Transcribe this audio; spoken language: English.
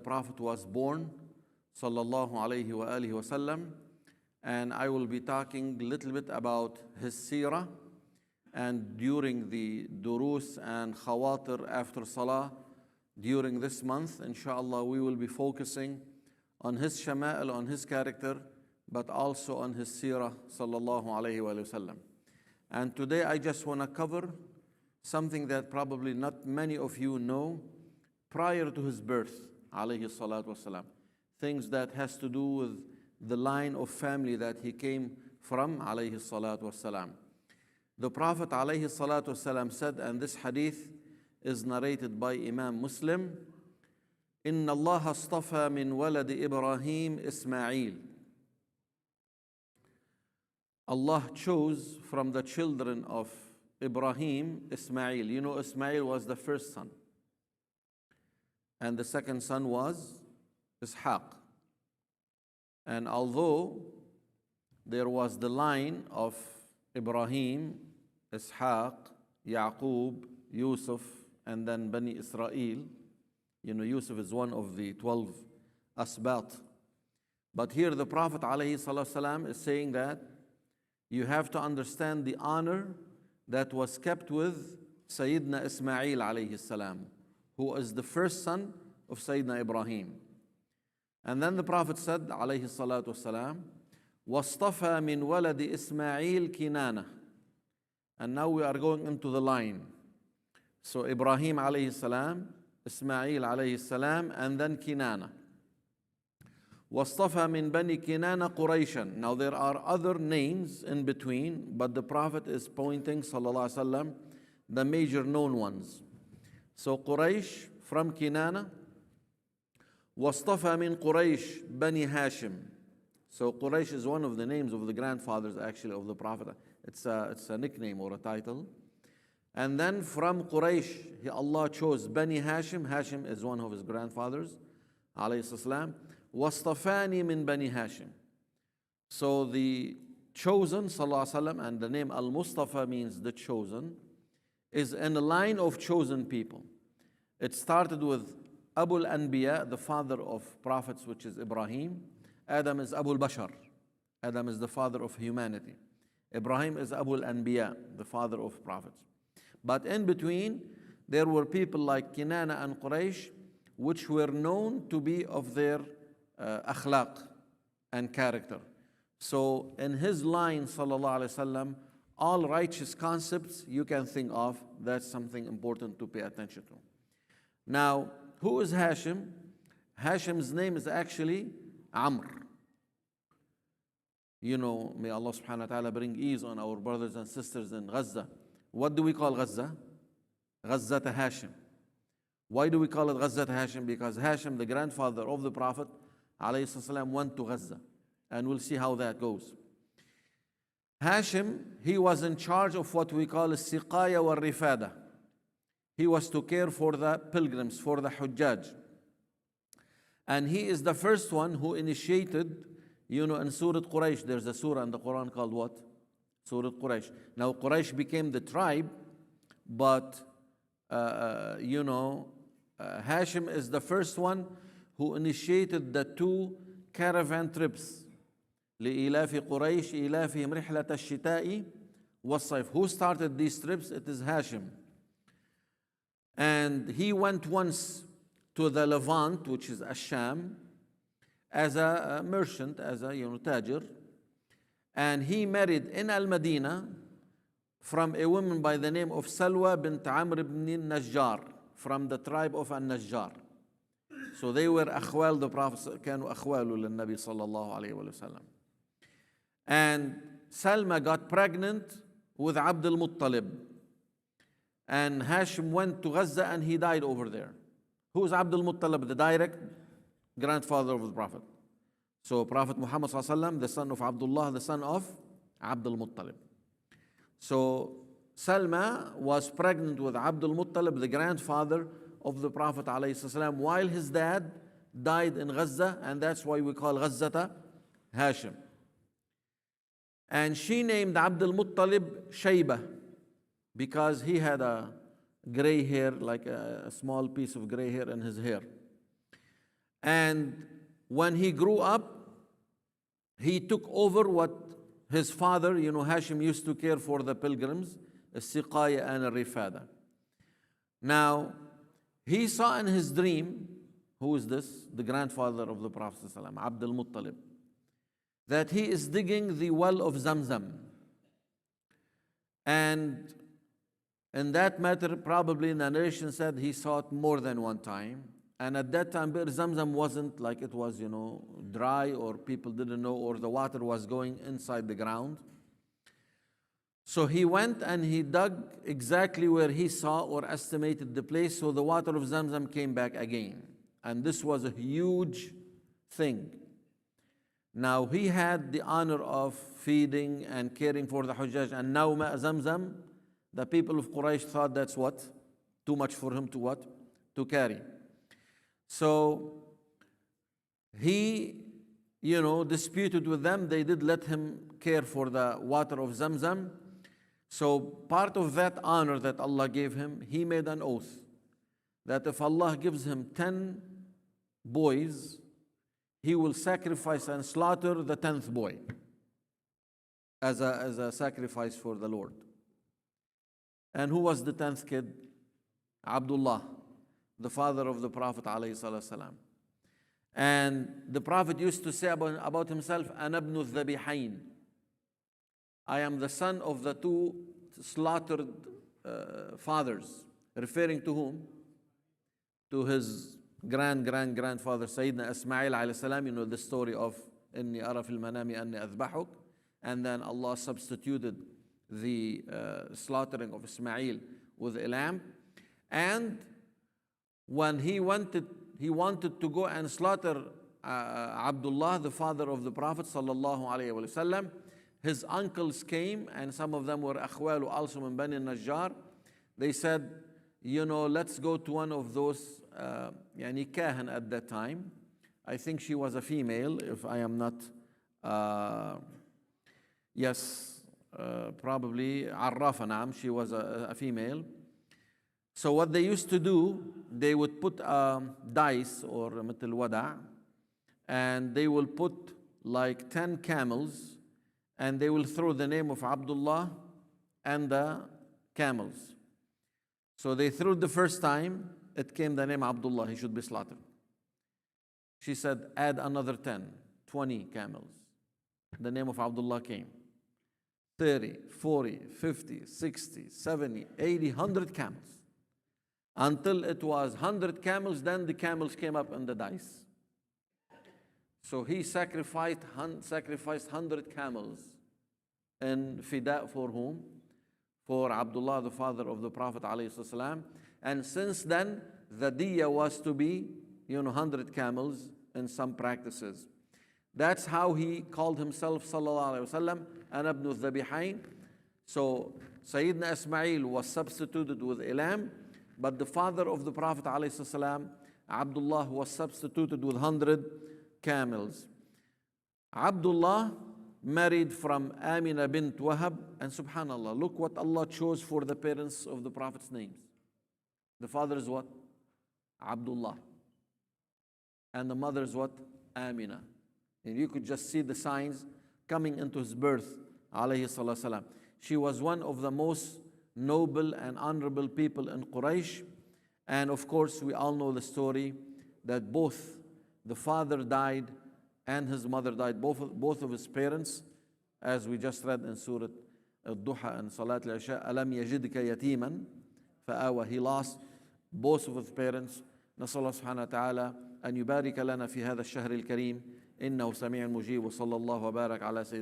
Prophet was born, sallallahu alayhi wa alihi wasallam. And I will be talking a little bit about his seerah. And during the durus and khawatir after salah, during this month, inshallah, we will be focusing on his shama'il, on his character, but also on his seerah, sallallahu alayhi wa sallam. And today I just want to cover something that probably not many of you know prior to his birth, alayhi salatu wasalam. Things that has to do with the line of family that he came from, alayhi salatu wasalam. The Prophet alayhi salatu wasalam said, and this hadith is narrated by Imam Muslim, إِنَّ اللَّهَ اصْطَفَى مِنْ وَلَدِ إِبْرَاهِيمَ إِسْمَاعِيل. Allah chose from the children of Ibrahim, Ismail. You know, Ismail was the first son. And the second son was Ishaq. And although there was the line of Ibrahim, Ishaq, Yaqub, Yusuf, and then Bani Israel, you know, Yusuf is one of the 12 asbat. But here the Prophet ﷺ is saying that you have to understand the honor that was kept with Sayyidina Ismail alayhi salam, who is the first son of Sayyidina Ibrahim. And then the Prophet said alayhi salatu wasalam, وَاصْطَفَى مِنْ وَلَدِ إِسْمَاعِيل كِنَانَةً. And now we are going into the line. So Ibrahim alayhi salam, Ismail alayhi salam, and then Kinana. وَاصْطَفَى مِنْ بَنِي كِنَانَ قُرَيْشًا. Now there are other names in between, but the Prophet is pointing, sallallahu alaihi wasallam, the major known ones. So Quraysh from Kinana. وَاصْطَفَى مِنْ قُرَيْش بَنِي هاشم. So Quraysh is one of the names of the grandfathers actually of the Prophet. It's a nickname or a title. And then from Quraysh, Allah chose Bani Hashim. Hashim is one of his grandfathers, alayhi salam. وَاصْطَفَانِي مِنْ بَنِي هاشم. So the chosen, sallallahu alaihi wasallam, and the name Al-Mustafa means the chosen, is in a line of chosen people. It started with Abu al-Anbiya, the father of prophets, which is Ibrahim. Adam is Abu al-Bashar. Adam is the father of humanity. Ibrahim is Abu al-Anbiya, the father of prophets. But in between, there were people like Kinana and Quraysh, which were known to be of their akhlaq and character. So in his line, sallallahu alaihi wasallam, all righteous concepts you can think of, that's something important to pay attention to. Now, who is Hashim? Hashim's name is actually Amr. You know, may Allah subhanahu wa ta'ala bring ease on our brothers and sisters in Gaza. What do we call Gaza? Gaza to Hashim. Why do we call it Gaza to Hashim? Because Hashim, the grandfather of the Prophet, alayhi salam, went to Gaza. And we'll see how that goes. Hashim, he was in charge of what we call Siqaya wa Rifada. He was to care for the pilgrims, for the Hujjaj. And he is the first one who initiated, you know, in Surah Quraysh, there's a surah in the Quran called what? Surah Quraysh. Now Quraysh became the tribe, but, you know, Hashim is the first one who initiated the 2 caravan trips. لإلاف قريش إلافهم رحلة الشتاء والصيف. Who started these trips? It is Hashim. And he went once to the Levant, which is Asham, as a merchant, as a tajir. And he married in Al-Madinah from a woman by the name of Salwa bint Amr ibn Najjar, from the tribe of Al-Najjar. So they were أخوال, the Prophet كانوا أخوال للنبي صلى الله عليه وسلم. And Salma got pregnant with Abd al-Muttalib. And Hashim went to Gaza and he died over there. Who is Abd al-Muttalib? The direct grandfather of the Prophet. So Prophet Muhammad ﷺ, the son of Abdullah, the son of Abd al-Muttalib. So Salma was pregnant with Abd al-Muttalib, the grandfather of the Prophet ﷺ, while his dad died in Gaza, and that's why we call Gazzata Hashim. And she named Abd al-Muttalib Shayba, because he had a gray hair, like a small piece of gray hair in his hair. And when he grew up, he took over what his father, Hashim used to care for the pilgrims, السقاية and الرفادة. Now, he saw in his dream, who is this? The grandfather of the Prophet ﷺ, Abdul Muttalib, that he is digging the well of Zamzam. And in that matter, probably the narration said he saw it more than one time. And at that time, Bir Zamzam wasn't like it was, dry, or people didn't know, or the water was going inside the ground. So he went and he dug exactly where he saw or estimated the place, so the water of Zamzam came back again. And this was a huge thing. Now he had the honor of feeding and caring for the Hujjaj, and now Zamzam, the people of Quraysh thought that's what? Too much for him to what? To carry. So he, disputed with them. They did let him care for the water of Zamzam. So part of that honor that Allah gave him, he made an oath that if Allah gives him 10 boys, he will sacrifice and slaughter the 10th boy as a sacrifice for the Lord. And who was the 10th kid? Abdullah, the father of the Prophet ﷺ. And the Prophet used to say about himself, "Ana ibnu dhabihain." I am the son of the two slaughtered fathers. Referring to whom? To his grandfather, Sayyidina Ismail alayhi salam. You know the story of "Inni ara fil manami anni adhbahuk," and then Allah substituted the slaughtering of Ismail with a lamb. And when he wanted to go and slaughter Abdullah, the father of the Prophet sallallahu alaihi wasallam, his uncles came, and some of them were akhwalu also min Bani Najjar. They said, let's go to one of those kahan at that time. I think she was a female, if I am not, probably Arrafa Naam, she was a female. So what they used to do, they would put dice or mithl wada', and they will put like 10 camels, and they will throw the name of Abdullah and the camels. So they threw it the first time, it came the name Abdullah, he should be slaughtered. She said, add another 10, 20 camels. The name of Abdullah came. 30, 40, 50, 60, 70, 80, 100 camels. Until it was 100 camels, then the camels came up in the dice. So he sacrificed 100 camels in fida for whom? For Abdullah, the father of the Prophet ﷺ. And since then, the diya was to be 100 camels in some practices. That's how he called himself sallallahu alaihi wasallam, ana ibnu dhabihain. So Sayyidina Ismail was substituted with a lamb, but the father of the Prophet ﷺ, Abdullah, was substituted with 100 camels. Abdullah married from Amina bint Wahab, and subhanallah, look what Allah chose for the parents of the Prophet's names. The father is what? Abdullah. And the mother is what? Amina. And you could just see the signs coming into his birth, alayhi salatu salam. She was one of the most noble and honorable people in Quraysh. And of course, we all know the story that both the father died and his mother died, both of his parents, as we just read in Surah Al-Duha and Salat al-Isha, Alam yajidka yatiman fa'awa. He lost both of his parents. نسأل الله سبحانه وتعالى أن يبارك لنا في هذا الشهر الكريم إنه سميع مجيب وصلى الله وبارك على سيدنا